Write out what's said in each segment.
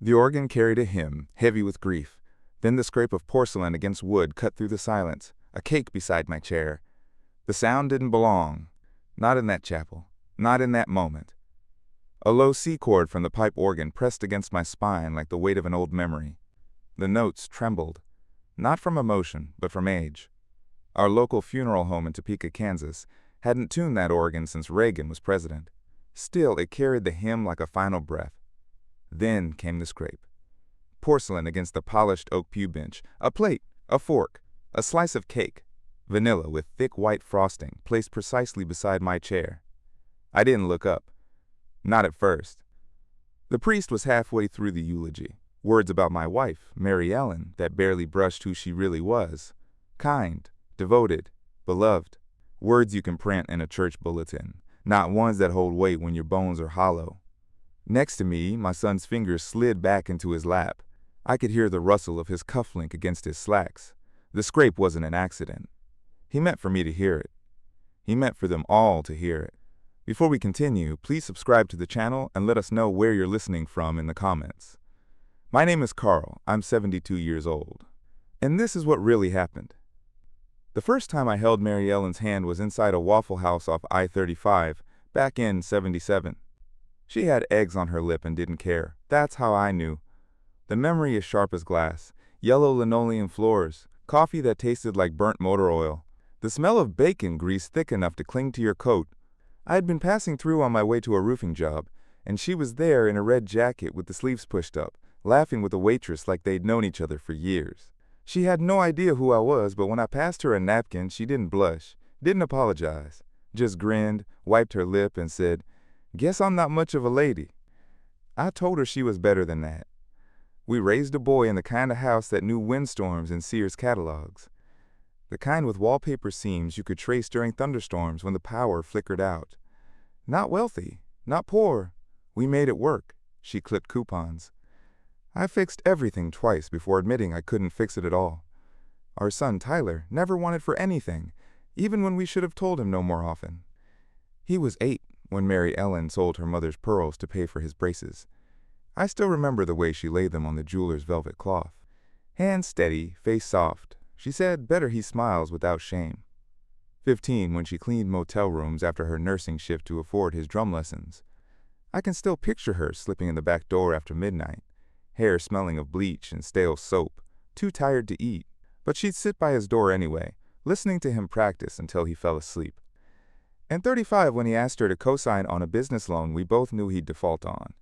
The organ carried a hymn, heavy with grief. Then the scrape of porcelain against wood cut through the silence, a cake beside my chair. The sound didn't belong. Not in that chapel. Not in that moment. A low C chord from the pipe organ pressed against my spine like the weight of an old memory. The notes trembled, not from emotion, but from age. Our local funeral home in Topeka, Kansas, hadn't tuned that organ since Reagan was president. Still, it carried the hymn like a final breath. Then came the scrape. Porcelain against the polished oak pew bench, a plate, a fork, a slice of cake, vanilla with thick white frosting placed precisely beside my chair. I didn't look up. Not at first. The priest was halfway through the eulogy. Words about my wife, Mary Ellen, that barely brushed who she really was. Kind, devoted, beloved. Words you can print in a church bulletin, not ones that hold weight when your bones are hollow. Next to me, my son's fingers slid back into his lap. I could hear the rustle of his cufflink against his slacks. The scrape wasn't an accident. He meant for me to hear it. He meant for them all to hear it. Before we continue, please subscribe to the channel and let us know where you're listening from in the comments. My name is Carl. I'm 72 years old. And this is what really happened. The first time I held Mary Ellen's hand was inside a Waffle House off I-35, back in '77. She had eggs on her lip and didn't care. That's how I knew. The memory is sharp as glass. Yellow linoleum floors, coffee that tasted like burnt motor oil, the smell of bacon grease thick enough to cling to your coat. I had been passing through on my way to a roofing job, and she was there in a red jacket with the sleeves pushed up, laughing with a waitress like they'd known each other for years. She had no idea who I was, but when I passed her a napkin, she didn't blush, didn't apologize, just grinned, wiped her lip, and said, "Guess I'm not much of a lady." I told her she was better than that. We raised a boy in the kind of house that knew windstorms in Sears catalogs. The kind with wallpaper seams you could trace during thunderstorms when the power flickered out. Not wealthy, not poor. We made it work. She clipped coupons. I fixed everything twice before admitting I couldn't fix it at all. Our son Tyler never wanted for anything, even when we should have told him no more often. He was 8 when Mary Ellen sold her mother's pearls to pay for his braces. I still remember the way she laid them on the jeweler's velvet cloth. Hands steady, face soft. She said better he smiles without shame. 15 when she cleaned motel rooms after her nursing shift to afford his drum lessons. I can still picture her slipping in the back door after midnight, hair smelling of bleach and stale soap, too tired to eat, but she'd sit by his door anyway, listening to him practice until he fell asleep. And 35 when he asked her to co-sign on a business loan we both knew he'd default on.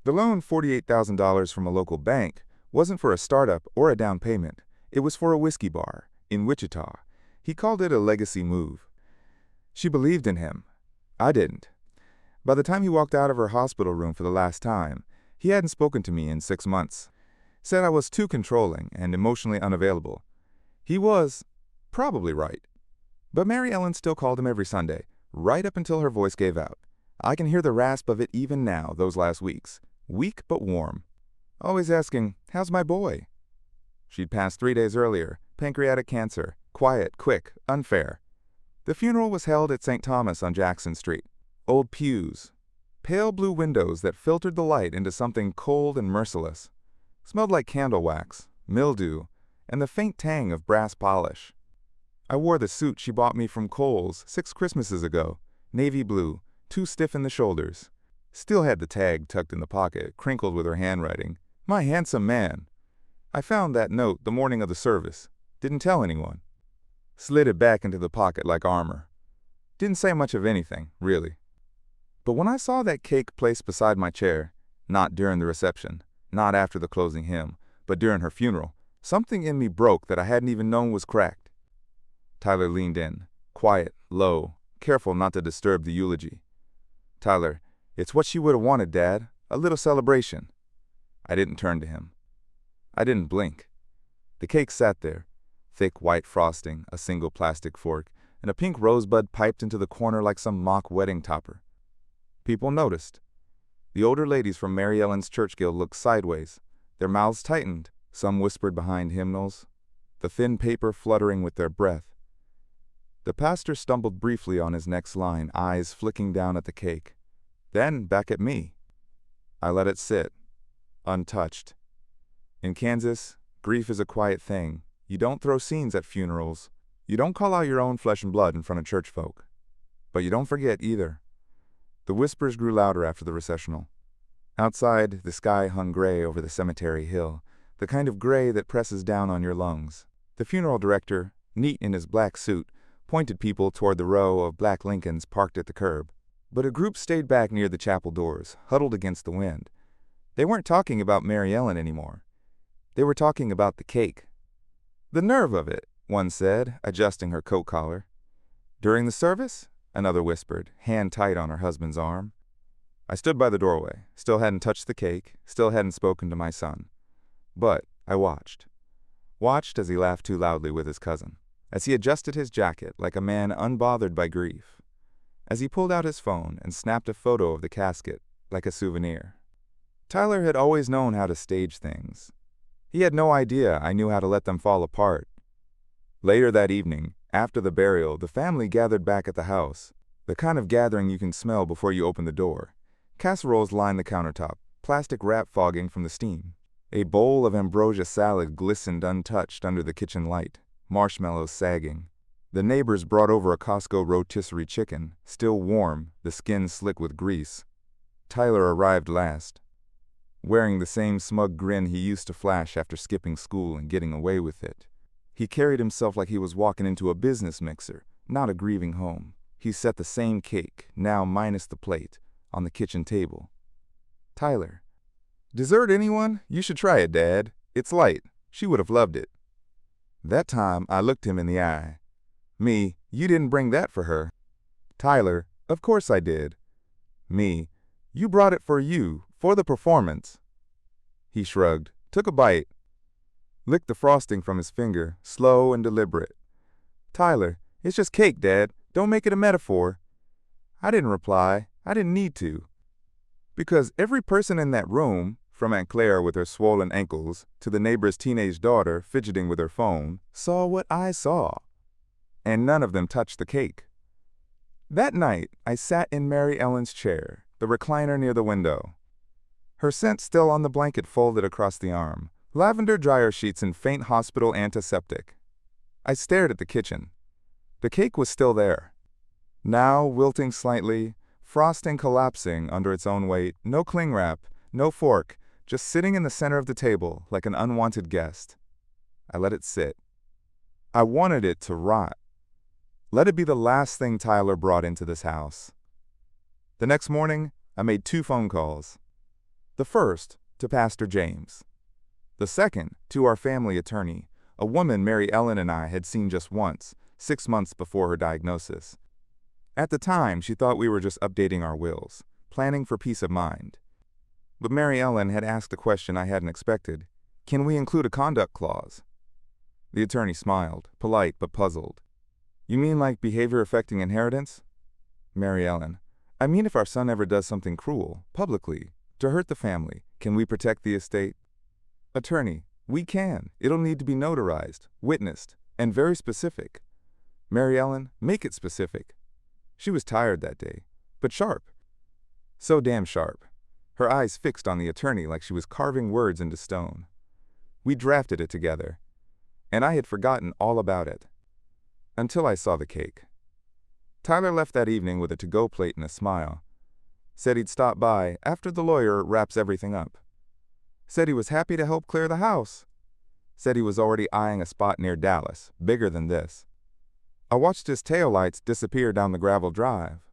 The loan, $48,000 from a local bank, wasn't for a startup or a down payment. It was for a whiskey bar in Wichita. He called it a legacy move. She believed in him. I didn't. By the time he walked out of her hospital room for the last time, he hadn't spoken to me in 6 months. Said I was too controlling and emotionally unavailable. He was probably right. But Mary Ellen still called him every Sunday, right up until her voice gave out. I can hear the rasp of it even now, those last weeks. Weak but warm. Always asking, "How's my boy?" She'd passed 3 days earlier, pancreatic cancer, quiet, quick, unfair. The funeral was held at St. Thomas on Jackson Street. Old pews, pale blue windows that filtered the light into something cold and merciless. Smelled like candle wax, mildew, and the faint tang of brass polish. I wore the suit she bought me from Kohl's 6 Christmases ago, navy blue, too stiff in the shoulders. Still had the tag tucked in the pocket, crinkled with her handwriting. My handsome man. I found that note the morning of the service. Didn't tell anyone. Slid it back into the pocket like armor. Didn't say much of anything, really. But when I saw that cake placed beside my chair, not during the reception, not after the closing hymn, but during her funeral, something in me broke that I hadn't even known was cracked. Tyler leaned in, quiet, low, careful not to disturb the eulogy. "Tyler, it's what she would have wanted, Dad. A little celebration." I didn't turn to him. I didn't blink. The cake sat there, thick white frosting, a single plastic fork, and a pink rosebud piped into the corner like some mock wedding topper. People noticed. The older ladies from Mary Ellen's church guild looked sideways, their mouths tightened, some whispered behind hymnals, the thin paper fluttering with their breath. The pastor stumbled briefly on his next line, eyes flicking down at the cake, then back at me. I let it sit. untouched. In Kansas, grief is a quiet thing. You don't throw scenes at funerals. You don't call out your own flesh and blood in front of church folk. But you don't forget either. The whispers grew louder after the recessional. Outside, the sky hung gray over the cemetery hill, the kind of gray that presses down on your lungs. The funeral director, neat in his black suit, pointed people toward the row of black Lincolns parked at the curb. But a group stayed back near the chapel doors, huddled against the wind. They weren't talking about Mary Ellen anymore. They were talking about the cake. "The nerve of it," one said, adjusting her coat collar. "During the service?" another whispered, hand tight on her husband's arm. I stood by the doorway, still hadn't touched the cake, still hadn't spoken to my son. But I watched as he laughed too loudly with his cousin, as he adjusted his jacket like a man unbothered by grief, as he pulled out his phone and snapped a photo of the casket like a souvenir. Tyler had always known how to stage things. He had no idea I knew how to let them fall apart. Later that evening, after the burial, the family gathered back at the house, the kind of gathering you can smell before you open the door. Casseroles lined the countertop, plastic wrap fogging from the steam. A bowl of ambrosia salad glistened untouched under the kitchen light, marshmallows sagging. The neighbors brought over a Costco rotisserie chicken, still warm, the skin slick with grease. Tyler arrived last, wearing the same smug grin he used to flash after skipping school and getting away with it. He carried himself like he was walking into a business mixer, not a grieving home. He set the same cake, now minus the plate, on the kitchen table. "Tyler, dessert anyone? You should try it, Dad. It's light. She would have loved it." That time, I looked him in the eye. Me, "You didn't bring that for her." Tyler, "Of course I did." Me, "You brought it for you, for the performance." He shrugged, took a bite, licked the frosting from his finger, slow and deliberate. "Tyler, it's just cake, Dad. Don't make it a metaphor." I didn't reply. I didn't need to. Because every person in that room, from Aunt Claire with her swollen ankles to the neighbor's teenage daughter fidgeting with her phone, saw what I saw. And none of them touched the cake. That night, I sat in Mary Ellen's chair, the recliner near the window. Her scent still on the blanket folded across the arm, lavender dryer sheets and faint hospital antiseptic. I stared at the kitchen. The cake was still there. Now wilting slightly, frosting collapsing under its own weight, no cling wrap, no fork, just sitting in the center of the table like an unwanted guest. I let it sit. I wanted it to rot. Let it be the last thing Tyler brought into this house. The next morning, I made 2 phone calls. The first, to Pastor James. The second, to our family attorney, a woman Mary Ellen and I had seen just once, 6 months before her diagnosis. At the time, she thought we were just updating our wills, planning for peace of mind. But Mary Ellen had asked a question I hadn't expected. "Can we include a conduct clause?" The attorney smiled, polite but puzzled. "You mean like behavior affecting inheritance?" Mary Ellen, "I mean if our son ever does something cruel, publicly, to hurt the family, can we protect the estate?" Attorney, "We can. It'll need to be notarized, witnessed, and very specific." Mary Ellen, "Make it specific." She was tired that day, but sharp. So damn sharp. Her eyes fixed on the attorney like she was carving words into stone. We drafted it together, and I had forgotten all about it. Until I saw the cake. Tyler left that evening with a to-go plate and a smile. Said he'd stop by after the lawyer wraps everything up. Said he was happy to help clear the house. Said he was already eyeing a spot near Dallas, bigger than this. I watched his taillights disappear down the gravel drive.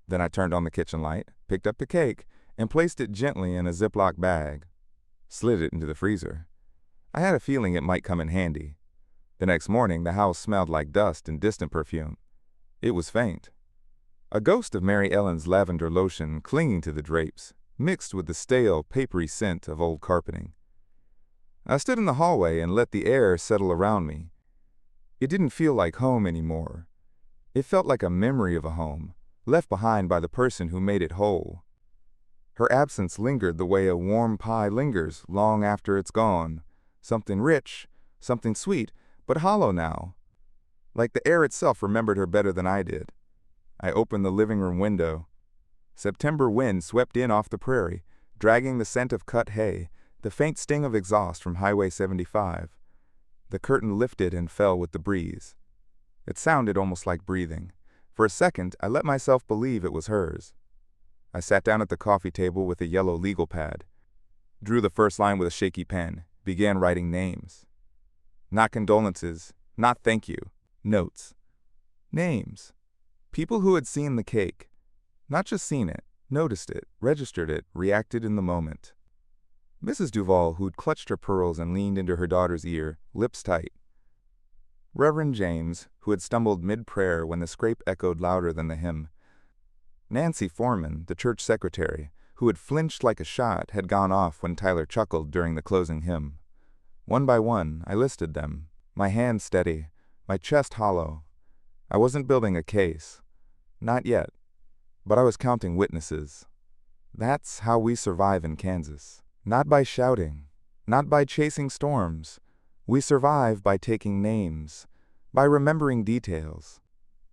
Then I turned on the kitchen light, picked up the cake, and placed it gently in a Ziploc bag. Slid it into the freezer. I had a feeling it might come in handy. The next morning, the house smelled like dust and distant perfume. It was faint. A ghost of Mary Ellen's lavender lotion clinging to the drapes, mixed with the stale, papery scent of old carpeting. I stood in the hallway and let the air settle around me. It didn't feel like home anymore. It felt like a memory of a home, left behind by the person who made it whole. Her absence lingered the way a warm pie lingers long after it's gone. Something rich, something sweet, but hollow now. Like the air itself remembered her better than I did. I opened the living room window. September wind swept in off the prairie, dragging the scent of cut hay, the faint sting of exhaust from Highway 75. The curtain lifted and fell with the breeze. It sounded almost like breathing. For a second, I let myself believe it was hers. I sat down at the coffee table with a yellow legal pad, drew the first line with a shaky pen, began writing names. Not condolences, not thank you, notes. Names. People who had seen the cake. Not just seen it, noticed it, registered it, reacted in the moment. Mrs. Duval, who'd clutched her pearls and leaned into her daughter's ear, lips tight. Reverend James, who had stumbled mid-prayer when the scrape echoed louder than the hymn. Nancy Foreman, the church secretary, who had flinched like a shot, had gone off when Tyler chuckled during the closing hymn. One by one, I listed them, my hand steady, my chest hollow. I wasn't building a case. Not yet. But I was counting witnesses. That's how we survive in Kansas. Not by shouting, not by chasing storms. We survive by taking names, by remembering details,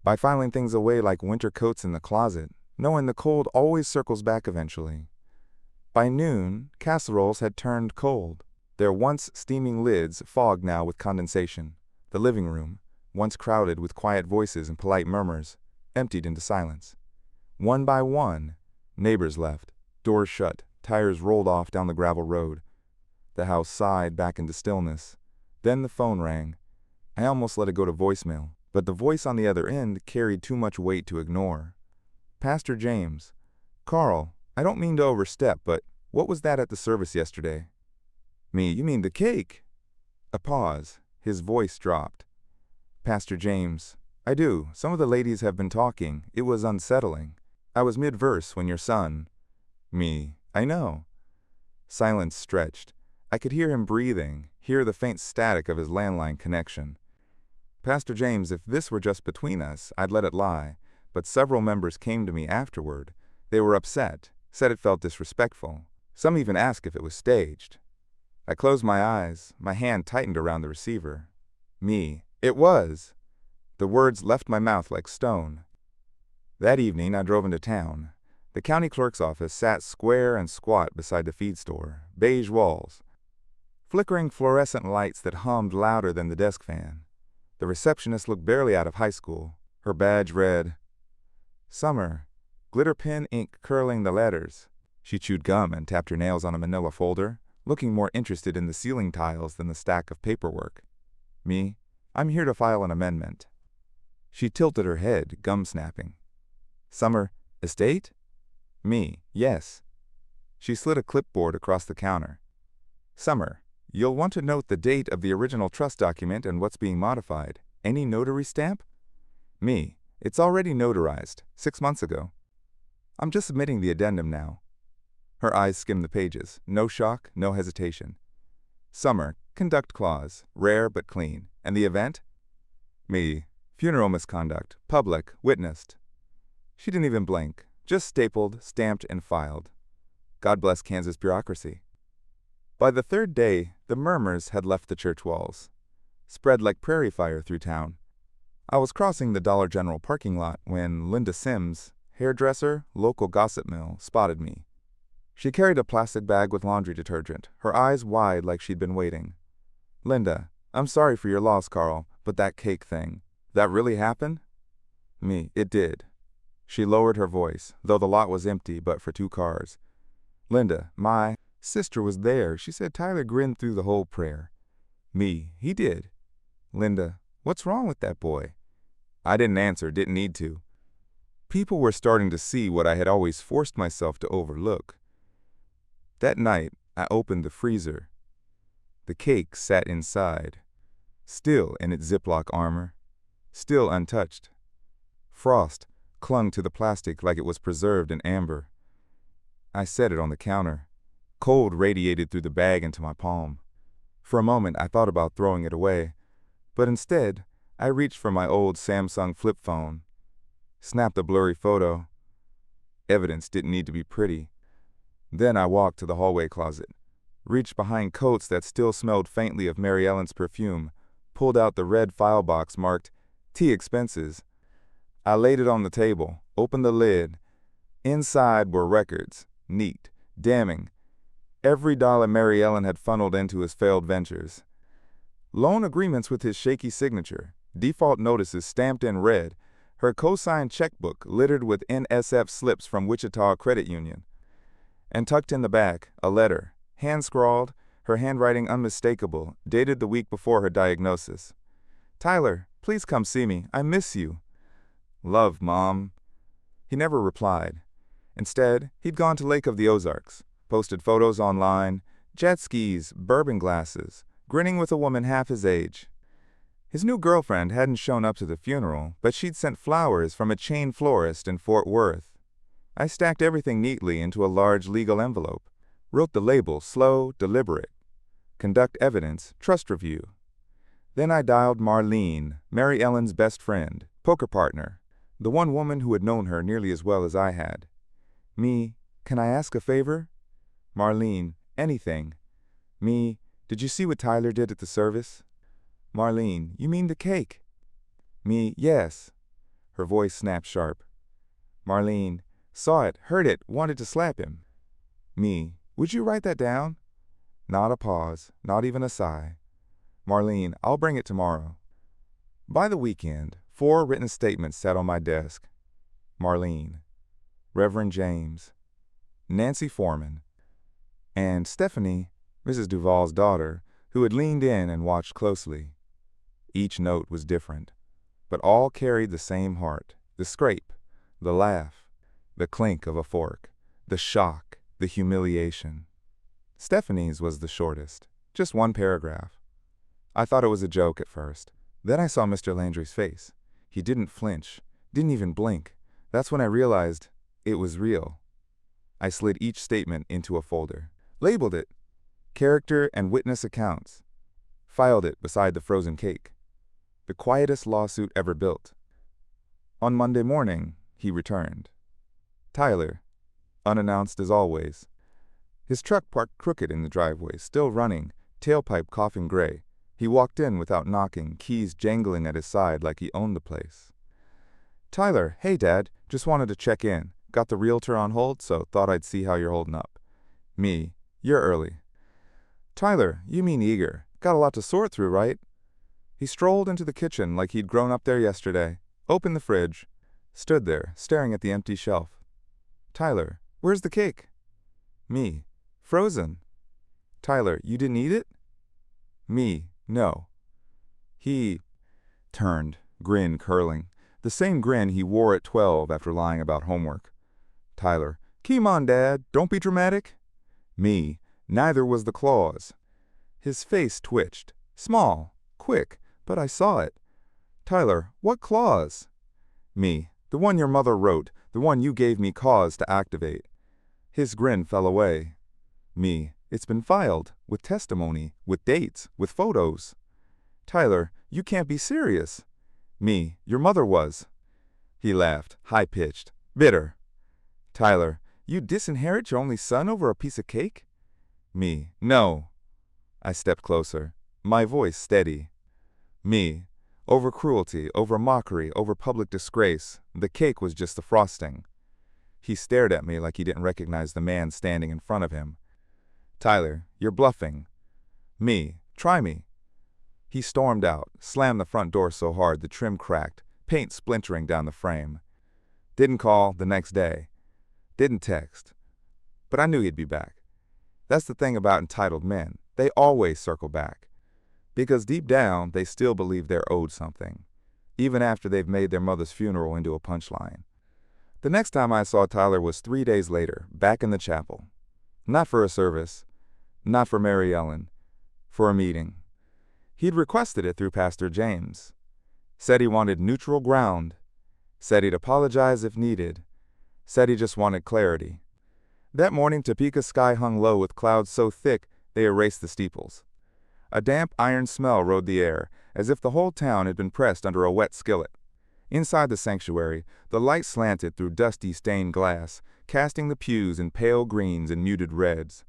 by filing things away like winter coats in the closet, knowing the cold always circles back eventually. By noon, casseroles had turned cold, their once steaming lids fogged now with condensation. The living room, once crowded with quiet voices and polite murmurs, emptied into silence. One by one, neighbors left, doors shut, tires rolled off down the gravel road. The house sighed back into stillness. Then the phone rang. I almost let it go to voicemail, but the voice on the other end carried too much weight to ignore. Pastor James. Carl, I don't mean to overstep, but what was that at the service yesterday? Me, you mean the cake? A pause. His voice dropped. Pastor James. I do. Some of the ladies have been talking. It was unsettling. I was mid-verse when your son. Me. I know. Silence stretched. I could hear him breathing, hear the faint static of his landline connection. Pastor James, if this were just between us, I'd let it lie, but several members came to me afterward. They were upset, said it felt disrespectful. Some even asked if it was staged. I closed my eyes, my hand tightened around the receiver. Me. It was. The words left my mouth like stone. That evening I drove into town. The county clerk's office sat square and squat beside the feed store, beige walls, flickering fluorescent lights that hummed louder than the desk fan. The receptionist looked barely out of high school. Her badge read, Summer, glitter pen ink curling the letters. She chewed gum and tapped her nails on a manila folder, looking more interested in the ceiling tiles than the stack of paperwork. Me, I'm here to file an amendment. She tilted her head, gum snapping. Summer, estate? Me, yes. She slid a clipboard across the counter. Summer, you'll want to note the date of the original trust document and what's being modified. Any notary stamp? Me, it's already notarized, 6 months ago. I'm just submitting the addendum now. Her eyes skimmed the pages. No shock, no hesitation. Summer, conduct clause, rare but clean. And the event? Me, funeral misconduct, public, witnessed. She didn't even blink, just stapled, stamped, and filed. God bless Kansas bureaucracy. By the third day, the murmurs had left the church walls, spread like prairie fire through town. I was crossing the Dollar General parking lot when Linda Sims, hairdresser, local gossip mill, spotted me. She carried a plastic bag with laundry detergent, her eyes wide like she'd been waiting. Linda, I'm sorry for your loss, Carl, but that cake thing, that really happened? Me, it did. She lowered her voice, though the lot was empty but for 2 cars. Linda, my sister was there. She said Tyler grinned through the whole prayer. Me, he did. Linda, what's wrong with that boy? I didn't answer, didn't need to. People were starting to see what I had always forced myself to overlook. That night, I opened the freezer. The cake sat inside, still in its Ziploc armor, still untouched. Frost clung to the plastic like it was preserved in amber. I set it on the counter. Cold radiated through the bag into my palm. For a moment, I thought about throwing it away, but instead, I reached for my old Samsung flip phone, snapped a blurry photo. Evidence didn't need to be pretty. Then I walked to the hallway closet, reached behind coats that still smelled faintly of Mary Ellen's perfume, pulled out the red file box marked Tea Expenses. I laid it on the table, opened the lid. Inside were records, neat, damning. Every dollar Mary Ellen had funneled into his failed ventures. Loan agreements with his shaky signature, default notices stamped in red, her co-signed checkbook littered with NSF slips from Wichita Credit Union. And tucked in the back, a letter, hand-scrawled, her handwriting unmistakable, dated the week before her diagnosis. "Tyler, please come see me. I miss you." "Love, Mom." He never replied. Instead, he'd gone to Lake of the Ozarks, posted photos online, jet skis, bourbon glasses, grinning with a woman half his age. His new girlfriend hadn't shown up to the funeral, but she'd sent flowers from a chain florist in Fort Worth. I stacked everything neatly into a large legal envelope, wrote the label slow, deliberate. Conduct evidence, trust review. Then I dialed Marlene, Mary Ellen's best friend, poker partner, the one woman who had known her nearly as well as I had. "Me, can I ask a favor?" Marlene, "Anything." Me, "Did you see what Tyler did at the service?" Marlene, "You mean the cake?" Me, "Yes." Her voice snapped sharp. Marlene, "Saw it, heard it, wanted to slap him." Me, "Would you write that down?" Not a pause, not even a sigh. Marlene, "I'll bring it tomorrow." By the weekend, 4 written statements sat on my desk. Marlene, Reverend James, Nancy Foreman, and Stephanie, Mrs. Duval's daughter, who had leaned in and watched closely. Each note was different, but all carried the same heart, the scrape, the laugh, the clink of a fork, the shock, the humiliation. Stephanie's was the shortest, just 1 paragraph. I thought it was a joke at first. Then I saw Mr. Landry's face. He didn't flinch, didn't even blink. That's when I realized it was real. I slid each statement into a folder, labeled it Character and Witness Accounts, filed it beside the frozen cake. The quietest lawsuit ever built. On Monday morning, he returned. Tyler, unannounced as always. His truck parked crooked in the driveway, still running, tailpipe coughing gray. He walked in without knocking, keys jangling at his side like he owned the place. "Tyler, hey Dad, just wanted to check in. Got the realtor on hold, so thought I'd see how you're holding up." Me, "You're early." "Tyler, you mean eager. Got a lot to sort through, right?" He strolled into the kitchen like he'd grown up there yesterday, opened the fridge, stood there, staring at the empty shelf. "Tyler, where's the cake?" Me, "Frozen." "Tyler, you didn't eat it?" Me, "No." He turned, grin curling, the same grin he wore at 12 after lying about homework. Tyler, "Keem on, Dad, don't be dramatic." Me, "Neither was the clause." His face twitched, small, quick, but I saw it. Tyler, "What clause?" Me, "The one your mother wrote, the one you gave me cause to activate." His grin fell away. Me, "It's been filed, with testimony, with dates, with photos." Tyler, "You can't be serious." Me, "Your mother was." He laughed, high-pitched, bitter. Tyler, "You disinherit your only son over a piece of cake?" Me, "No." I stepped closer, my voice steady. Me, "Over cruelty, over mockery, over public disgrace. The cake was just the frosting." He stared at me like he didn't recognize the man standing in front of him. Tyler, "You're bluffing." Me, "Try me." He stormed out, slammed the front door so hard the trim cracked, paint splintering down the frame. Didn't call the next day. Didn't text. But I knew he'd be back. That's the thing about entitled men. They always circle back. Because deep down, they still believe they're owed something, even after they've made their mother's funeral into a punchline. The next time I saw Tyler was 3 days later, back in the chapel. Not for a service, not for Mary Ellen, for a meeting. He'd requested it through Pastor James. Said he wanted neutral ground. Said he'd apologize if needed. Said he just wanted clarity. That morning, Topeka sky hung low with clouds so thick they erased the steeples. A damp iron smell rode the air, as if the whole town had been pressed under a wet skillet. Inside the sanctuary, the light slanted through dusty stained glass, casting the pews in pale greens and muted reds.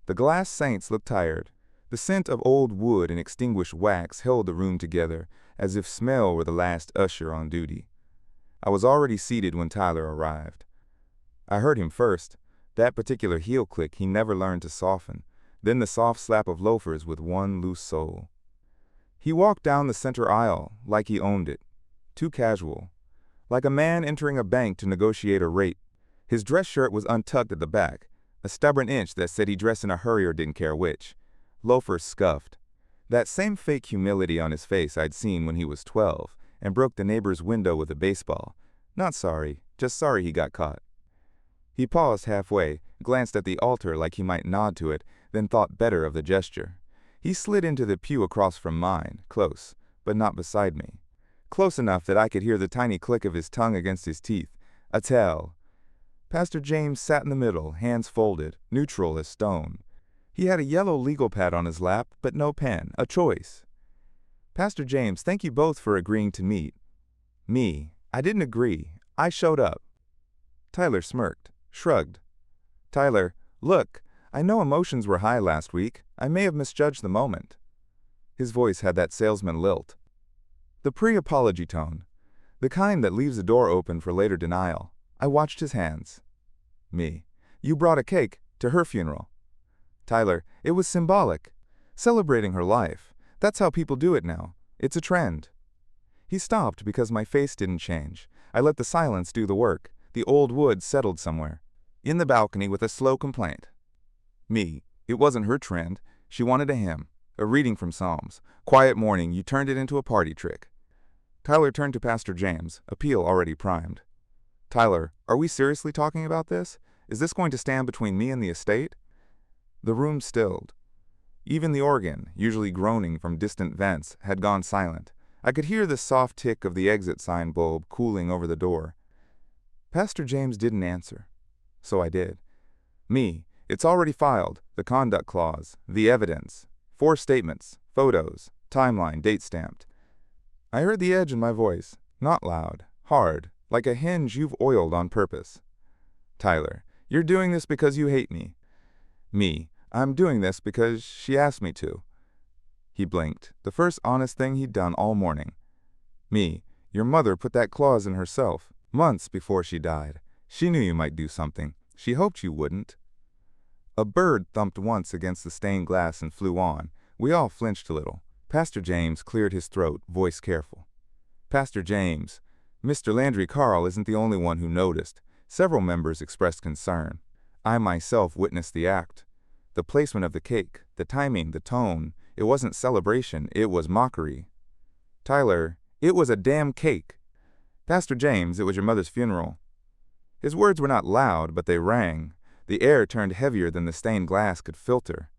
The glass saints looked tired. The scent of old wood and extinguished wax held the room together, as if smell were the last usher on duty. I was already seated when Tyler arrived. I heard him first, That particular heel click he never learned to soften, then the soft slap of loafers with one loose sole. He walked down the center aisle like he owned it, too casual, like a man entering a bank to negotiate a rate. His dress shirt was untucked at the back, a stubborn inch that said he dressed in a hurry or didn't care which. Loafers scuffed. That same fake humility on his face I'd seen when he was 12 and broke the neighbor's window with a baseball. Not sorry, just sorry he got caught. He paused halfway, glanced at the altar like he might nod to it, then thought better of the gesture. He slid into the pew across from mine, close, but not beside me. Close enough that I could hear the tiny click of his tongue against his teeth. A tell. Pastor James sat in the middle, hands folded, neutral as stone. He had a yellow legal pad on his lap, but no pen, a choice. Pastor James, thank you both for agreeing to meet. Me, I didn't agree. I showed up. Tyler smirked, shrugged. Tyler, look, I know emotions were high last week. I may have misjudged the moment. His voice had that salesman lilt. The pre-apology tone, the kind that leaves the door open for later denial. I watched his hands. Me, you brought a cake to her funeral. Tyler, it was symbolic. Celebrating her life. That's how people do it now. It's a trend. He stopped because my face didn't change. I let the silence do the work. The old wood settled somewhere. In the balcony with a slow complaint. Me, it wasn't her trend. She wanted a hymn, a reading from Psalms. Quiet morning, you turned it into a party trick. Tyler turned to Pastor James, appeal already primed. Tyler, are we seriously talking about this? Is this going to stand between me and the estate? The room stilled. Even the organ, usually groaning from distant vents, had gone silent. I could hear the soft tick of the exit sign bulb cooling over the door. Pastor James didn't answer. So I did. Me, it's already filed, the conduct clause, the evidence, 4 statements, photos, timeline, date stamped. I heard the edge in my voice, not loud, hard, like a hinge you've oiled on purpose. Tyler, you're doing this because you hate me. Me, I'm doing this because she asked me to. He blinked, the first honest thing he'd done all morning. Me, your mother put that clause in herself, months before she died. She knew you might do something. She hoped you wouldn't. A bird thumped once against the stained glass and flew on. We all flinched a little. Pastor James cleared his throat, voice careful. Pastor James, Mr. Landry Carl isn't the only one who noticed. Several members expressed concern. I myself witnessed the act. The placement of the cake, the timing, the tone. It wasn't celebration, it was mockery. Tyler, it was a damn cake. Pastor James, it was your mother's funeral. His words were not loud, but they rang. The air turned heavier than the stained glass could filter.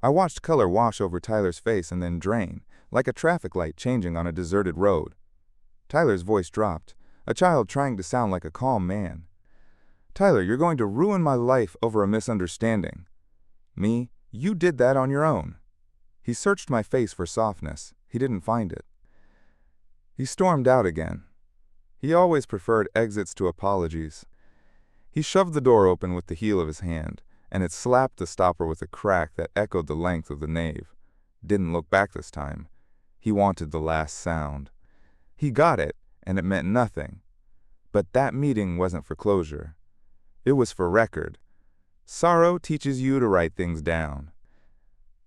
I watched color wash over Tyler's face and then drain, like a traffic light changing on a deserted road. Tyler's voice dropped, a child trying to sound like a calm man. Tyler, you're going to ruin my life over a misunderstanding. Me, you did that on your own. He searched my face for softness. He didn't find it. He stormed out again. He always preferred exits to apologies. He shoved the door open with the heel of his hand, and it slapped the stopper with a crack that echoed the length of the nave. Didn't look back this time. He wanted the last sound. He got it, and it meant nothing. But that meeting wasn't for closure. It was for record. Sorrow teaches you to write things down.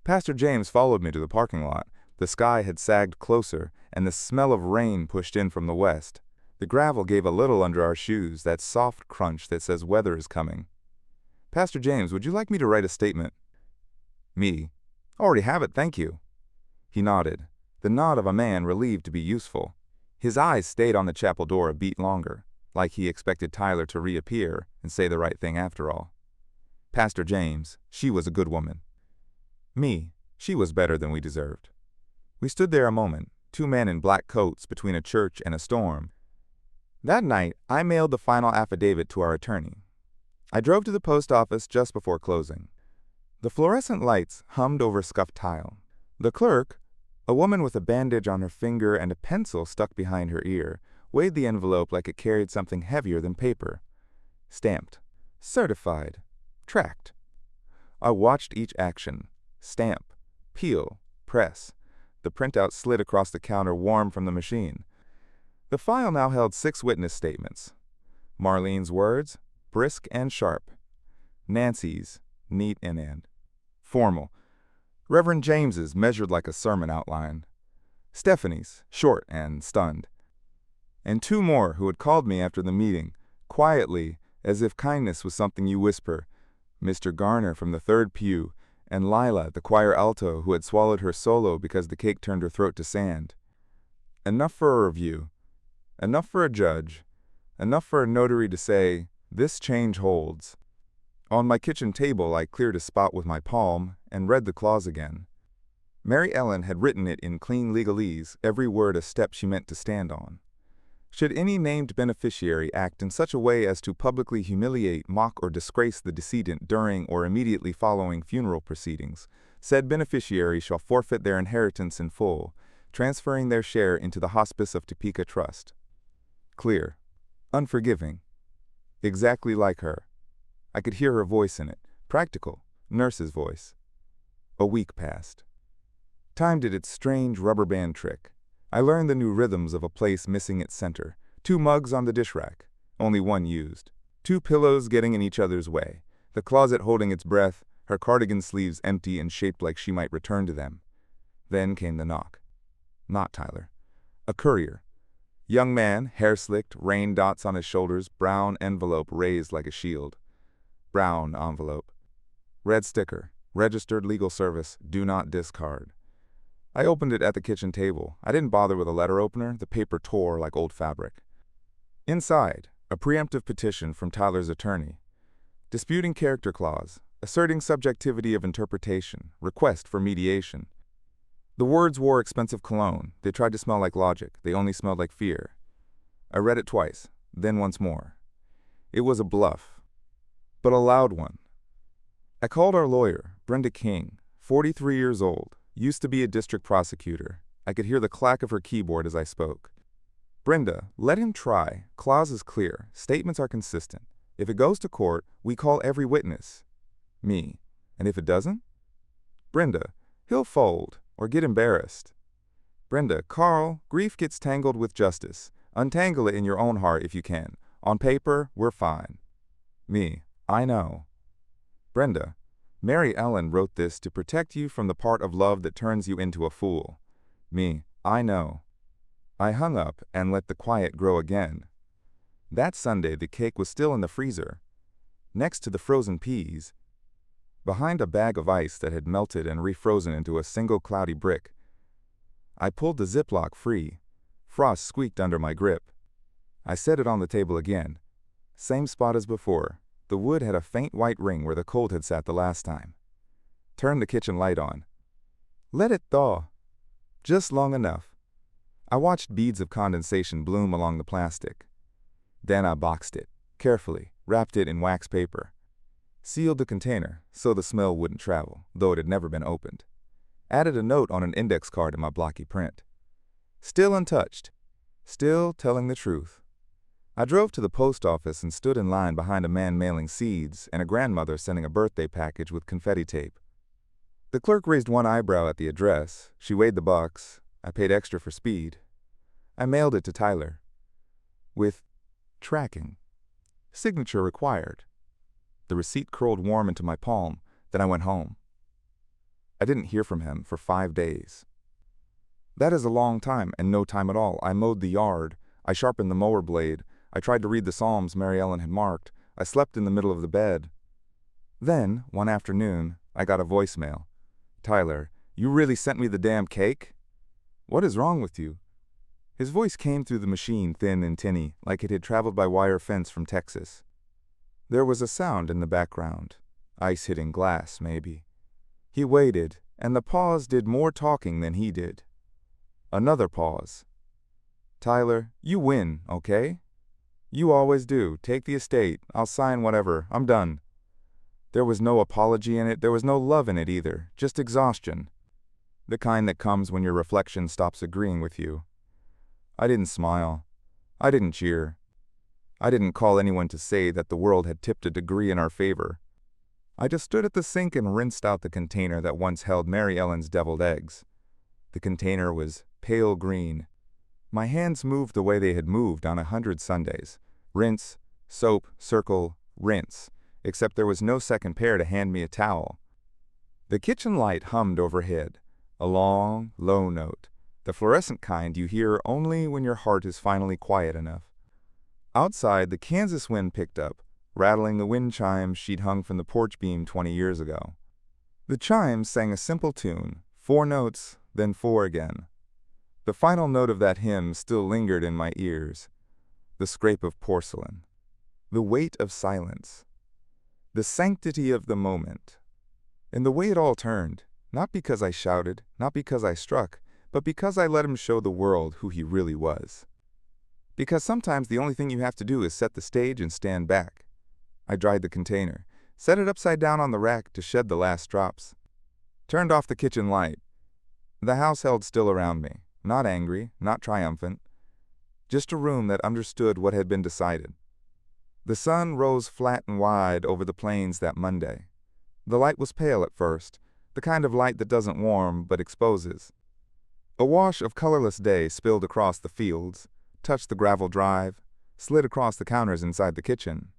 Pastor James followed me to the parking lot. The sky had sagged closer, and the smell of rain pushed in from the west. The gravel gave a little under our shoes, that soft crunch that says weather is coming. Pastor James, would you like me to write a statement? Me. Already have it, thank you. He nodded, the nod of a man relieved to be useful. His eyes stayed on the chapel door a beat longer, like he expected Tyler to reappear and say the right thing after all. Pastor James, she was a good woman. Me, she was better than we deserved. We stood there a moment, 2 men in black coats between a church and a storm. That night, I mailed the final affidavit to our attorney. I drove to the post office just before closing. The fluorescent lights hummed over scuffed tile. The clerk, a woman with a bandage on her finger and a pencil stuck behind her ear, weighed the envelope like it carried something heavier than paper. Stamped. Certified. Tracked. I watched each action. Stamp. Peel. Press. The printout slid across the counter warm from the machine. The file now held 6 witness statements. Marlene's words, brisk and sharp. Nancy's, neat and formal. Reverend James's, measured like a sermon outline. Stephanie's, short and stunned. And two more who had called me after the meeting, quietly, as if kindness was something you whisper. Mr. Garner from the third pew, and Lila, the choir alto, who had swallowed her solo because the cake turned her throat to sand. Enough for a review. Enough for a judge. Enough for a notary to say, "This change holds." On my kitchen table, I cleared a spot with my palm and read the clause again. Mary Ellen had written it in clean legalese, every word a step she meant to stand on. Should any named beneficiary act in such a way as to publicly humiliate, mock, or disgrace the decedent during or immediately following funeral proceedings, said beneficiary shall forfeit their inheritance in full, transferring their share into the Hospice of Topeka Trust. Clear. Unforgiving. Exactly like her. I could hear her voice in it. Practical. Nurse's voice. A week passed. Time did its strange rubber band trick. I learned the new rhythms of a place missing its center. 2 mugs on the dish rack, only one used. 2 pillows getting in each other's way. The closet holding its breath, her cardigan sleeves empty and shaped like she might return to them. Then came the knock. Not Tyler. A courier. Young man, hair slicked, rain dots on his shoulders, brown envelope raised like a shield. Brown envelope. Red sticker. Registered legal service. Do not discard. I opened it at the kitchen table. I didn't bother with a letter opener. The paper tore like old fabric. Inside, a preemptive petition from Tyler's attorney. Disputing character clause. Asserting subjectivity of interpretation. Request for mediation. The words wore expensive cologne. They tried to smell like logic. They only smelled like fear. I read it twice, then once more. It was a bluff, but a loud one. I called our lawyer, Brenda King, 43 years old. Used to be a district prosecutor. I could hear the clack of her keyboard as I spoke. Brenda, let him try. Clause is clear. Statements are consistent. If it goes to court, we call every witness. Me. And if it doesn't? Brenda, he'll fold or get embarrassed. Brenda, Carl, grief gets tangled with justice. Untangle it in your own heart if you can. On paper, we're fine. Me, I know. Brenda, Mary Ellen wrote this to protect you from the part of love that turns you into a fool. Me, I know. I hung up and let the quiet grow again. That Sunday the cake was still in the freezer, next to the frozen peas, behind a bag of ice that had melted and refrozen into a single cloudy brick. I pulled the Ziploc free. Frost squeaked under my grip. I set it on the table again. Same spot as before. The wood had a faint white ring where the cold had sat the last time. Turned the kitchen light on. Let it thaw. Just long enough. I watched beads of condensation bloom along the plastic. Then I boxed it, carefully, wrapped it in wax paper. Sealed the container so the smell wouldn't travel, though it had never been opened. Added a note on an index card in my blocky print. Still untouched. Still telling the truth. I drove to the post office and stood in line behind a man mailing seeds and a grandmother sending a birthday package with confetti tape. The clerk raised one eyebrow at the address. She weighed the bucks. I paid extra for speed. I mailed it to Tyler. With tracking. Signature required. The receipt curled warm into my palm. Then I went home. I didn't hear from him for 5 days. That is a long time and no time at all. I mowed the yard. I sharpened the mower blade. I tried to read the Psalms Mary Ellen had marked. I slept in the middle of the bed. Then, one afternoon, I got a voicemail. Tyler, you really sent me the damn cake? What is wrong with you? His voice came through the machine thin and tinny, like it had traveled by wire fence from Texas. There was a sound in the background. Ice hitting glass, maybe. He waited, and the pause did more talking than he did. Another pause. Tyler, you win, okay? You always do. Take the estate. I'll sign whatever. I'm done. There was no apology in it. There was no love in it either. Just exhaustion. The kind that comes when your reflection stops agreeing with you. I didn't smile. I didn't cheer. I didn't call anyone to say that the world had tipped a degree in our favor. I just stood at the sink and rinsed out the container that once held Mary Ellen's deviled eggs. The container was pale green. My hands moved the way they had moved on 100 Sundays. Rinse, soap, circle, rinse. except there was no second pair to hand me a towel. The kitchen light hummed overhead, a long, low note, the fluorescent kind you hear only when your heart is finally quiet enough. Outside, the Kansas wind picked up, rattling the wind chimes she'd hung from the porch beam 20 years ago. The chimes sang a simple tune, 4 notes, then 4 again. The final note of that hymn still lingered in my ears. The scrape of porcelain. The weight of silence. The sanctity of the moment. And the way it all turned, not because I shouted, not because I struck, but because I let him show the world who he really was. Because sometimes the only thing you have to do is set the stage and stand back. I dried the container, set it upside down on the rack to shed the last drops. Turned off the kitchen light. The house held still around me, not angry, not triumphant. Just a room that understood what had been decided. The sun rose flat and wide over the plains that Monday. The light was pale at first, the kind of light that doesn't warm but exposes. A wash of colorless day spilled across the fields, touched the gravel drive, slid across the counters inside the kitchen.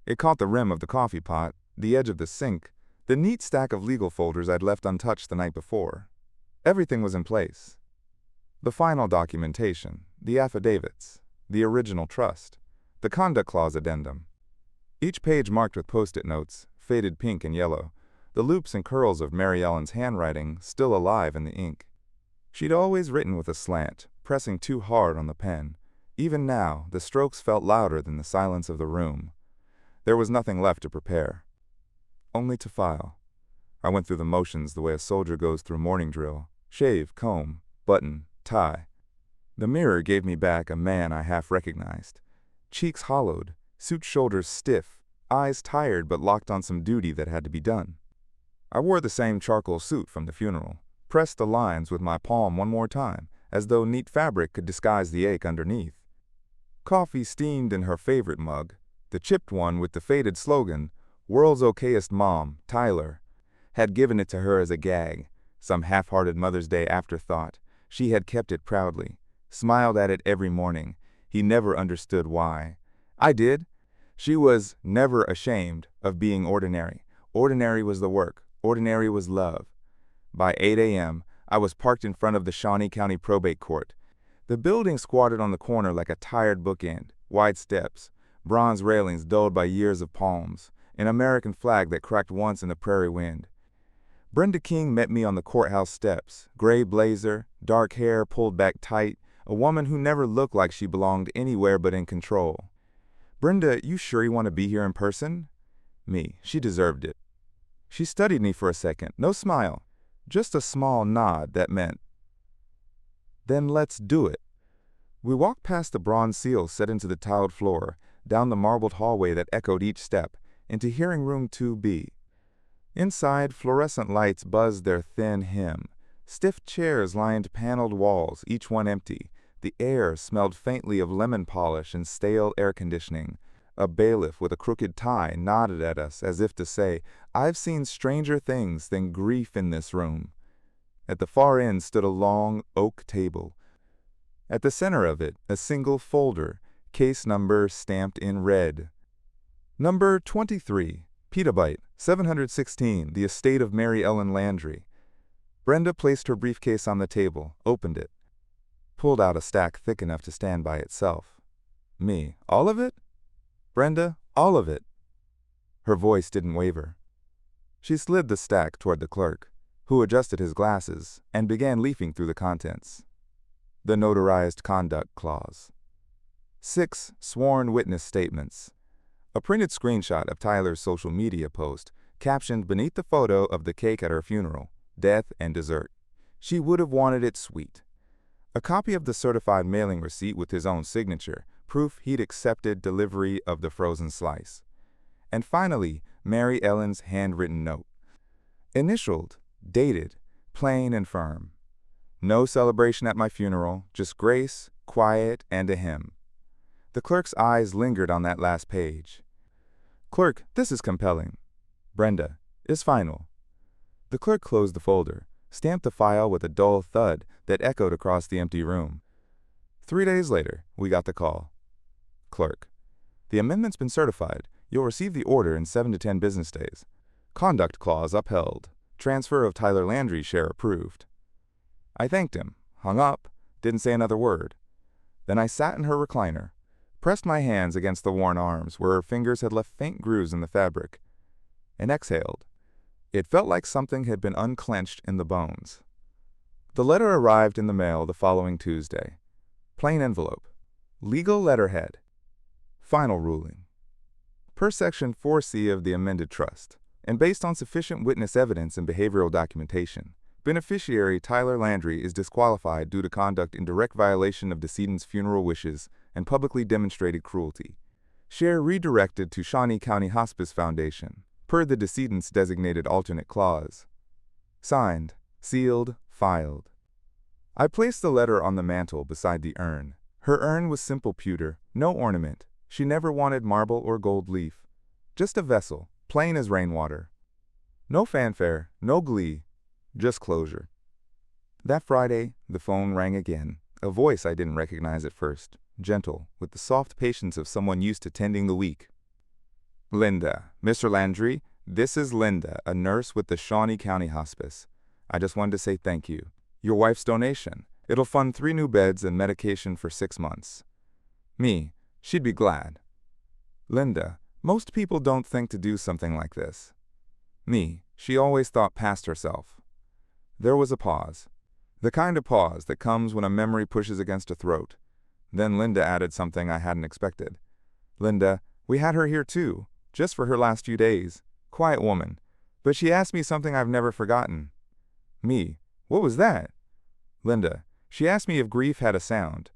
It caught the rim of the coffee pot, the edge of the sink, the neat stack of legal folders I'd left untouched the night before. Everything was in place. The final documentation, the affidavits, the original trust, the conduct clause addendum. Each page marked with post-it notes, faded pink and yellow, the loops and curls of Mary Ellen's handwriting still alive in the ink. She'd always written with a slant, pressing too hard on the pen. Even now, the strokes felt louder than the silence of the room. There was nothing left to prepare. Only to file. I went through the motions the way a soldier goes through morning drill. Shave, comb, button, tie. The mirror gave me back a man I half recognized. Cheeks hollowed, suit shoulders stiff, eyes tired but locked on some duty that had to be done. I wore the same charcoal suit from the funeral, pressed the lines with my palm one more time, as though neat fabric could disguise the ache underneath. Coffee steamed in her favorite mug, the chipped one with the faded slogan, "World's Okayest Mom, Tyler," had given it to her as a gag, some half-hearted Mother's Day afterthought. She had kept it proudly, smiled at it every morning. He never understood why. I did. She was never ashamed of being ordinary. Ordinary was the work. Ordinary was love. By 8 a.m., I was parked in front of the Shawnee County Probate Court. The building squatted on the corner like a tired bookend, wide steps, bronze railings dulled by years of palms, an American flag that cracked once in the prairie wind. Brenda King met me on the courthouse steps, gray blazer, dark hair pulled back tight, a woman who never looked like she belonged anywhere but in control. "Brenda, you sure you want to be here in person?" Me, she deserved it. She studied me for a second, no smile, just a small nod that meant, "Then let's do it." We walked past the bronze seal set into the tiled floor, down the marbled hallway that echoed each step, into hearing room 2B. Inside, fluorescent lights buzzed their thin hymn. Stiff chairs lined paneled walls, each one empty. The air smelled faintly of lemon polish and stale air conditioning. A bailiff with a crooked tie nodded at us as if to say, "I've seen stranger things than grief in this room." At the far end stood a long oak table. At the center of it, a single folder, case number stamped in red. Number 23, petabyte, 716, the estate of Mary Ellen Landry. Brenda placed her briefcase on the table, opened it, pulled out a stack thick enough to stand by itself. Me, all of it? Brenda, all of it. Her voice didn't waver. She slid the stack toward the clerk, who adjusted his glasses and began leafing through the contents. The notarized conduct clause. 6 sworn witness statements. A printed screenshot of Tyler's social media post, captioned beneath the photo of the cake at her funeral, death and dessert. She would have wanted it sweet. A copy of the certified mailing receipt with his own signature, proof he'd accepted delivery of the frozen slice. And finally, Mary Ellen's handwritten note. Initialed, dated, plain and firm. No celebration at my funeral, just grace, quiet, and a hymn. The clerk's eyes lingered on that last page. "Clerk, this is compelling." "Brenda, it's final." The clerk closed the folder, stamped the file with a dull thud that echoed across the empty room. 3 days later, we got the call. "Clerk, the amendment's been certified. You'll receive the order in 7 to 10 business days. Conduct clause upheld. Transfer of Tyler Landry's share approved. I thanked him, hung up, didn't say another word. Then I sat in her recliner, pressed my hands against the worn arms where her fingers had left faint grooves in the fabric, and exhaled. It felt like something had been unclenched in the bones. The letter arrived in the mail the following Tuesday. Plain envelope. Legal letterhead. Final ruling. Per Section 4C of the amended trust, and based on sufficient witness evidence and behavioral documentation, beneficiary Tyler Landry is disqualified due to conduct in direct violation of decedent's funeral wishes and publicly demonstrated cruelty. Share redirected to Shawnee County Hospice Foundation, per the decedent's designated alternate clause. Signed, sealed, filed. I placed the letter on the mantel beside the urn. Her urn was simple pewter, no ornament. She never wanted marble or gold leaf. Just a vessel, plain as rainwater. No fanfare, no glee, just closure. That Friday, the phone rang again. A voice I didn't recognize at first, gentle, with the soft patience of someone used to tending the weak. Linda, Mr. Landry, this is Linda, a nurse with the Shawnee County Hospice. I just wanted to say thank you. Your wife's donation. It'll fund 3 new beds and medication for 6 months. Me, she'd be glad. Linda, most people don't think to do something like this. Me, she always thought past herself. There was a pause. The kind of pause that comes when a memory pushes against a throat. Then Linda added something I hadn't expected. Linda, we had her here too, just for her last few days. Quiet woman. But she asked me something I've never forgotten. Me, what was that? Linda, she asked me if grief had a sound.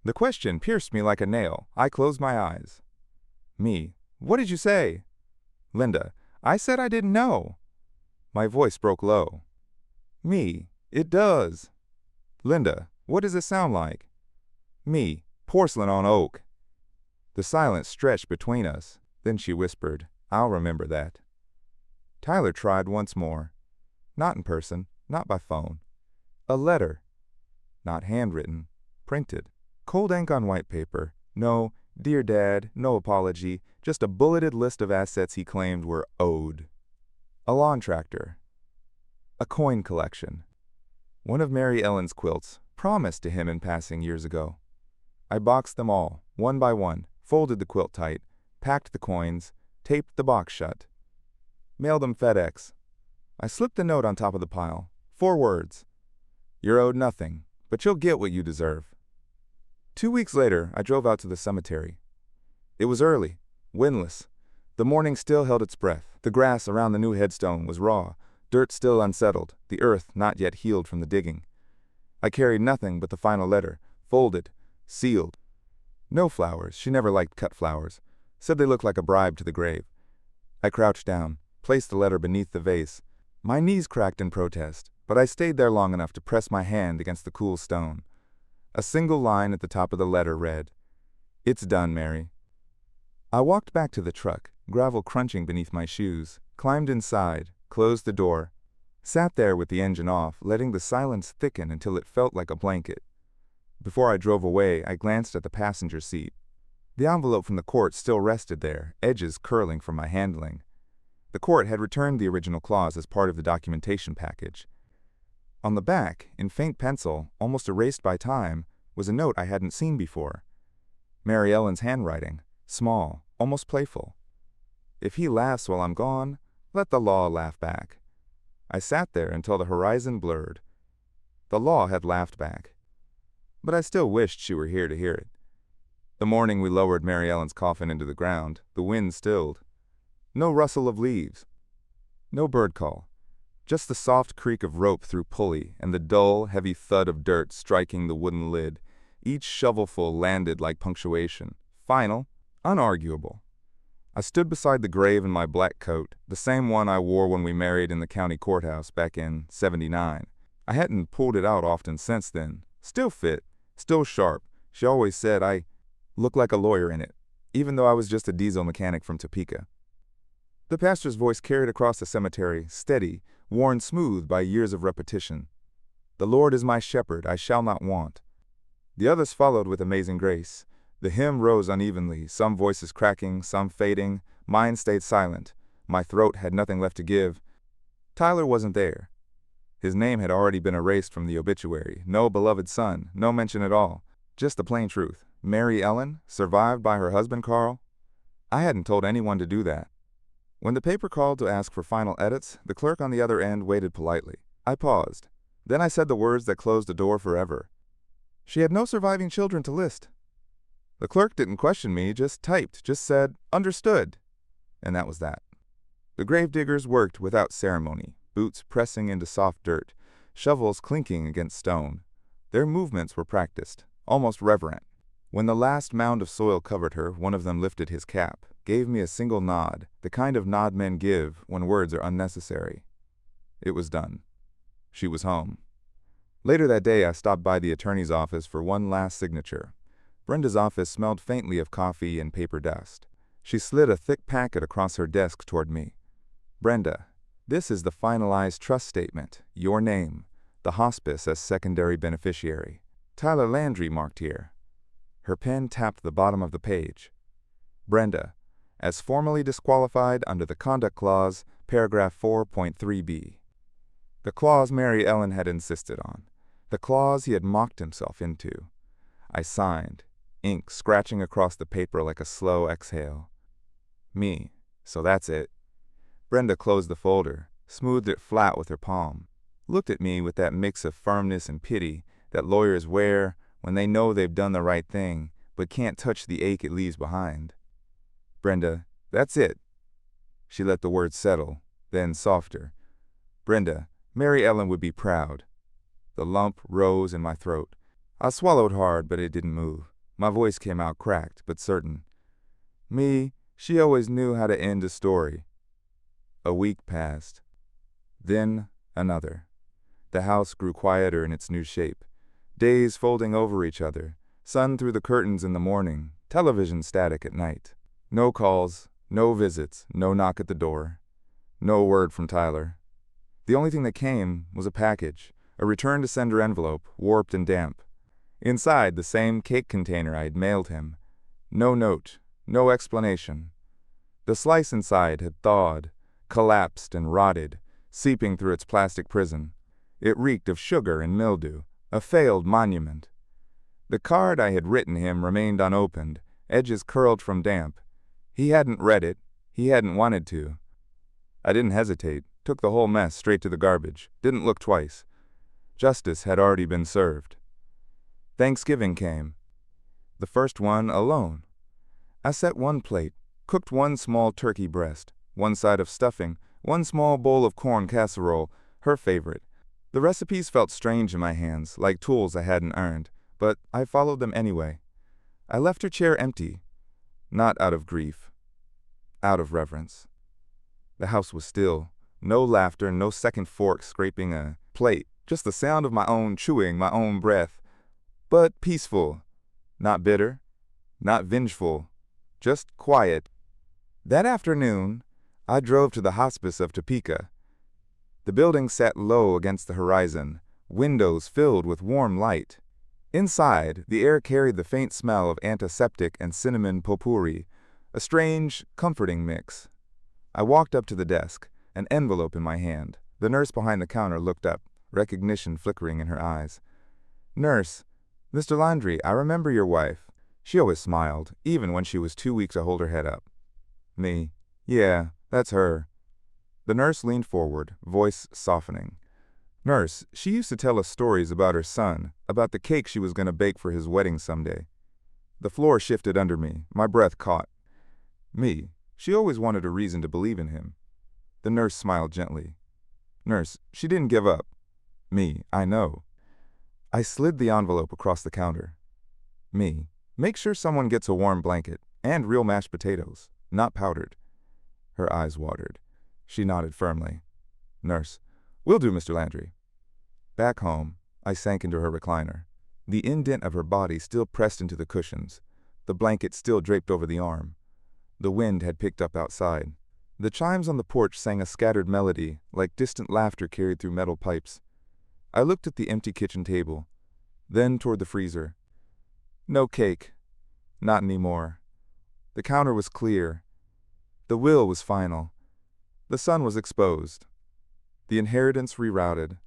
The question pierced me like a nail. I closed my eyes. Me, what did you say? Linda, I said I didn't know. My voice broke low. Me, it does. Linda, what does it sound like? Me, porcelain on oak. The silence stretched between us. Then she whispered, I'll remember that. Tyler tried once more. Not in person, not by phone. A letter. Not handwritten, printed. Cold ink on white paper. No, dear Dad, no apology, just a bulleted list of assets he claimed were owed. A lawn tractor. A coin collection. One of Mary Ellen's quilts, promised to him in passing years ago. I boxed them all, one by one, folded the quilt tight, packed the coins, taped the box shut. Mailed them FedEx. I slipped the note on top of the pile. 4 words. You're owed nothing, but you'll get what you deserve. 2 weeks later, I drove out to the cemetery. It was early, windless. The morning still held its breath. The grass around the new headstone was raw, dirt still unsettled, the earth not yet healed from the digging. I carried nothing but the final letter, folded, sealed. No flowers, she never liked cut flowers. Said they looked like a bribe to the grave. I crouched down, placed the letter beneath the vase. My knees cracked in protest, but I stayed there long enough to press my hand against the cool stone. A single line at the top of the letter read, It's done, Mary. I walked back to the truck, gravel crunching beneath my shoes, climbed inside, closed the door, sat there with the engine off, letting the silence thicken until it felt like a blanket. Before I drove away, I glanced at the passenger seat. The envelope from the court still rested there, edges curling from my handling. The court had returned the original clause as part of the documentation package. On the back, in faint pencil, almost erased by time, was a note I hadn't seen before. Mary Ellen's handwriting, small, almost playful. If he laughs while I'm gone, let the law laugh back. I sat there until the horizon blurred. The law had laughed back. But I still wished she were here to hear it. The morning we lowered Mary Ellen's coffin into the ground, the wind stilled. No rustle of leaves. No bird call. Just the soft creak of rope through pulley and the dull, heavy thud of dirt striking the wooden lid. Each shovelful landed like punctuation. Final, unarguable. I stood beside the grave in my black coat, the same one I wore when we married in the county courthouse back in '79. I hadn't pulled it out often since then. Still fit, still sharp. She always said I looked like a lawyer in it, even though I was just a diesel mechanic from Topeka. The pastor's voice carried across the cemetery, steady, worn smooth by years of repetition. The Lord is my shepherd, I shall not want. The others followed with amazing grace. The hymn rose unevenly, some voices cracking, some fading. Mine stayed silent. My throat had nothing left to give. Tyler wasn't there. His name had already been erased from the obituary. No beloved son, no mention at all. Just the plain truth. Mary Ellen, survived by her husband Carl? I hadn't told anyone to do that. When the paper called to ask for final edits, the clerk on the other end waited politely. I paused. Then I said the words that closed the door forever. She had no surviving children to list. The clerk didn't question me, just typed, just said, "Understood." And that was that. The gravediggers worked without ceremony, boots pressing into soft dirt, shovels clinking against stone. Their movements were practiced, almost reverent. When the last mound of soil covered her, one of them lifted his cap, gave me a single nod, the kind of nod men give when words are unnecessary. It was done. She was home. Later that day, I stopped by the attorney's office for one last signature. Brenda's office smelled faintly of coffee and paper dust. She slid a thick packet across her desk toward me. "Brenda, this is the finalized trust statement. Your name, the hospice as secondary beneficiary. Tyler Landry marked here." Her pen tapped the bottom of the page. "Brenda, as formally disqualified under the Conduct Clause, paragraph 4.3b. The clause Mary Ellen had insisted on. The clause he had mocked himself into. I signed, ink scratching across the paper like a slow exhale. Me, so that's it. Brenda closed the folder, smoothed it flat with her palm, looked at me with that mix of firmness and pity that lawyers wear when they know they've done the right thing but can't touch the ache it leaves behind. "Brenda, that's it." She let the words settle, then softer. "Brenda, Mary Ellen would be proud." The lump rose in my throat. I swallowed hard, but it didn't move. My voice came out cracked, but certain. "Me, she always knew how to end a story." A week passed. Then another. The house grew quieter in its new shape. Days folding over each other, sun through the curtains in the morning, television static at night. No calls, no visits, no knock at the door. No word from Tyler. The only thing that came was a package, a return-to-sender envelope, warped and damp. Inside, the same cake container I had mailed him. No note, no explanation. The slice inside had thawed, collapsed and rotted, seeping through its plastic prison. It reeked of sugar and mildew, a failed monument. The card I had written him remained unopened, edges curled from damp. He hadn't read it. He hadn't wanted to. I didn't hesitate, took the whole mess straight to the garbage, didn't look twice. Justice had already been served. Thanksgiving came. The first one alone. I set one plate, cooked one small turkey breast, one side of stuffing, one small bowl of corn casserole, her favorite. The recipes felt strange in my hands, like tools I hadn't earned, but I followed them anyway. I left her chair empty, not out of grief, out of reverence. The house was still. No laughter, no second fork scraping a plate, just the sound of my own chewing, my own breath. But peaceful, not bitter, not vengeful, just quiet. That afternoon, I drove to the hospice of Topeka. The building sat low against the horizon, windows filled with warm light. Inside, the air carried the faint smell of antiseptic and cinnamon potpourri, a strange, comforting mix. I walked up to the desk, an envelope in my hand. The nurse behind the counter looked up, recognition flickering in her eyes. "Nurse, Mr. Landry, I remember your wife." She always smiled, even when she was too weak to hold her head up. Me. "Yeah, that's her." The nurse leaned forward, voice softening. "Nurse, she used to tell us stories about her son, about the cake she was going to bake for his wedding someday." The floor shifted under me, my breath caught. Me. She always wanted a reason to believe in him. The nurse smiled gently. "Nurse, she didn't give up." Me. "I know." I slid the envelope across the counter. Me. "Make sure someone gets a warm blanket, and real mashed potatoes, not powdered." Her eyes watered. She nodded firmly. Nurse. "Will do, Mr. Landry." Back home, I sank into her recliner. The indent of her body still pressed into the cushions, the blanket still draped over the arm. The wind had picked up outside. The chimes on the porch sang a scattered melody, like distant laughter carried through metal pipes. I looked at the empty kitchen table, then toward the freezer. No cake. Not anymore. The counter was clear. The will was final. The son was exposed. The inheritance rerouted.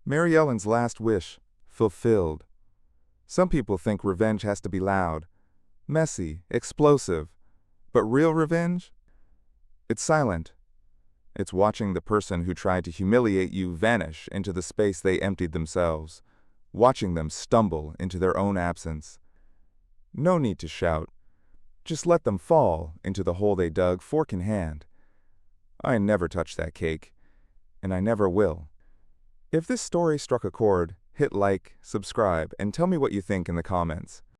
Mary Ellen's last wish fulfilled. Some people think revenge has to be loud, messy, explosive. But real revenge? It's silent. It's watching the person who tried to humiliate you vanish into the space they emptied themselves, watching them stumble into their own absence. No need to shout. Just let them fall into the hole they dug, fork in hand. I never touched that cake, and I never will. If this story struck a chord, hit like, subscribe, and tell me what you think in the comments.